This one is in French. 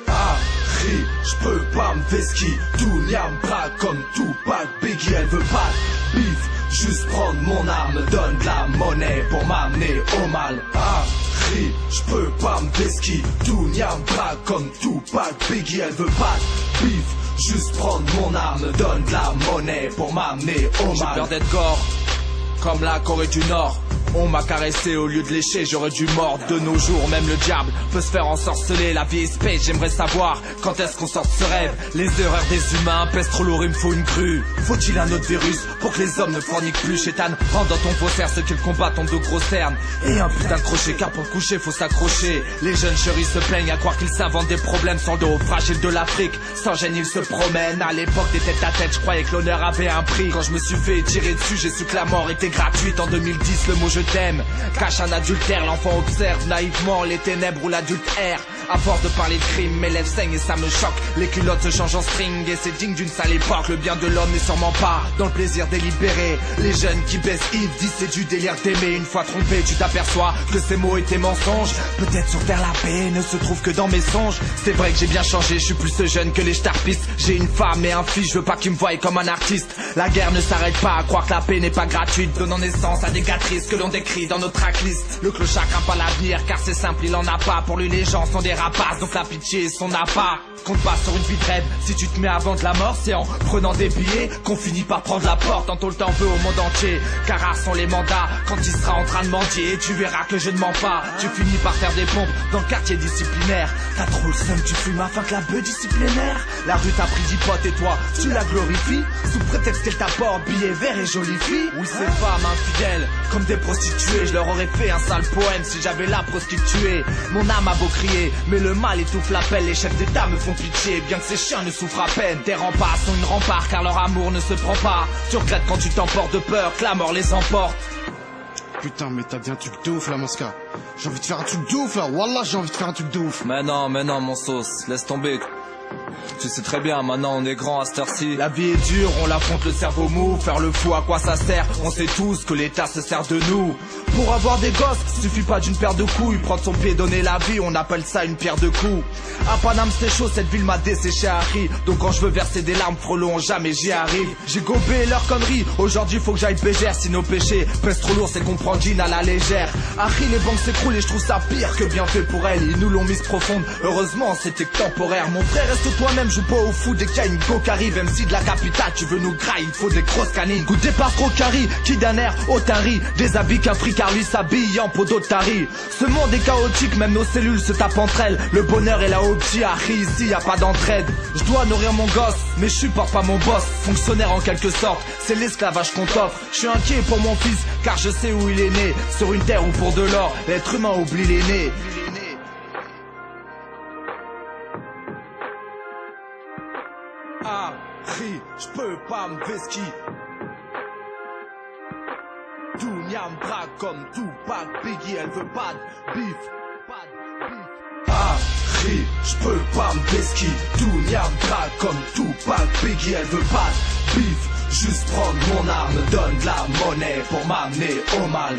Harry, j'peux pas me vesquiller. Dunia me braque comme Tupac, Biggie, elle veut pas de bif. Juste prendre mon arme, donne de la monnaie pour m'amener au mal. Harry, j'peux pas me vesquiller. Dunia me braque comme Tupac, Biggie, elle veut pas de bif. Juste prendre mon arme, donne de la monnaie pour m'amener au mal. J'ai peur d'être gore, comme la Corée du Nord. On m'a caressé au lieu de lécher, j'aurais dû mordre. De nos jours, même le diable peut se faire ensorceler. La vie est space, j'aimerais savoir quand est-ce qu'on sort de ce rêve. Les erreurs des humains pèsent trop lourd, il me faut une crue. Faut-il un autre virus pour que les hommes ne forniquent plus? Chétan, rentre dans ton faussaire, ceux qui le combattent ont de gros cernes. Et un putain de crochet, car pour coucher faut s'accrocher. Les jeunes chéris se plaignent à croire qu'ils s'inventent des problèmes sans le dos fragile de l'Afrique. Sans gêne ils se promènent. À l'époque des têtes à tête, je croyais que l'honneur avait un prix. Quand je me suis fait tirer dessus, j'ai su que la mort était gratuite. En 2010, le mot je t'aime cache un adultère, l'enfant observe naïvement les ténèbres ou l'adultère. À force de parler de crime, mes lèvres saignent et ça me choque. Les culottes se changent en string et c'est digne d'une sale époque. Le bien de l'homme n'est sûrement pas dans le plaisir délibéré. Les jeunes qui baissent Yves disent c'est du délire d'aimer. Une fois trompé, tu t'aperçois que ces mots étaient mensonges. Peut-être sur terre la paix ne se trouve que dans mes songes. C'est vrai que j'ai bien changé, je suis plus ce jeune que les starpistes. J'ai une femme et un fils, je veux pas qu'ils me voient comme un artiste. La guerre ne s'arrête pas à croire que la paix n'est pas gratuite, donnant naissance à des gâteries que l'on décrit dans nos tracklist. Le clochard craint pas l'avenir car c'est simple, il en a pas. Pour lui les gens sont des rapaces, donc la pitié est son appât. Compte pas sur une vie de rêve, si tu te mets avant de la mort, c'est en prenant des billets qu'on finit par prendre la porte. Tantôt le temps veut au monde entier, car rares sont les mandats. Quand il sera en train de mendier, tu verras que je ne mens pas. Tu finis par faire des pompes dans le quartier disciplinaire. T'as trop le seum, tu fumes afin que la beuh disciplinaire. La rue t'a pris 10 potes et toi, tu la glorifies sous prétexte qu'elle t'apporte billets verts et jolies filles. Oui, ces femmes infidèles, comme des prostituées, je leur aurais fait un sale poème si j'avais la prostituée. Mon âme a beau crier, mais le mal étouffe l'appel. Les chefs d'état me font pitié, bien que ces chiens ne souffrent à peine. Tes remparts sont une rempart car leur amour ne se prend pas. Tu regrettes quand tu t'emportes de peur que la mort les emporte. Putain, mais t'as dit un truc de ouf là, Mosca. J'ai envie de faire un truc de ouf là, Wallah, j'ai envie de faire un truc de ouf. Mais non, mon sauce, laisse tomber. Tu sais très bien, maintenant on est grand à cette heure-ci. La vie est dure, on l'affronte le cerveau mou. Faire le fou, à quoi ça sert? On sait tous que l'État se sert de nous. Pour avoir des gosses, suffit pas d'une paire de couilles. Prendre son pied, donner la vie, on appelle ça une pierre de coups. À Paname c'est chaud, cette ville m'a desséché Harry. Donc quand je veux verser des larmes, frelons, jamais j'y arrive. J'ai gobé leur connerie, aujourd'hui faut que j'aille bégère. Si nos péchés pèsent trop lourd, c'est qu'on prend Jean à la légère. Harry, les banques s'écroulent et je trouve ça pire que bien fait pour elles. Ils nous l'ont mise profonde, heureusement c'était que temporaire. Mon frère, reste toi-même, joue pas au foot dès qu'il y a une go qui arrive. MC de la capitale, tu veux nous grailler, il faut des grosses canines. Goût départ trop carré, qui d'un air otari. Des habits qu'un fricard lui s'habille en peau d'otari. Ce monde est chaotique, même nos cellules se tapent entre elles. Le bonheur est là au petit Harry, ici y a pas d'entraide. Je dois nourrir mon gosse, mais je supporte pas mon boss. Fonctionnaire en quelque sorte, c'est l'esclavage qu'on t'offre. Je suis inquiet pour mon fils, car je sais où il est né. Sur une terre où pour de l'or, l'être humain oublie les nés. Harry, j'peux pas me vesquiller. Dunia me braque comme Tupac, Biggie, elle veut pas de bif. Harry, j'peux pas me vesquiller. Dunia me braque comme Tupac, Biggie, elle veut pas de bif. Juste prendre mon arme, donne de la monnaie pour m'amener au mal.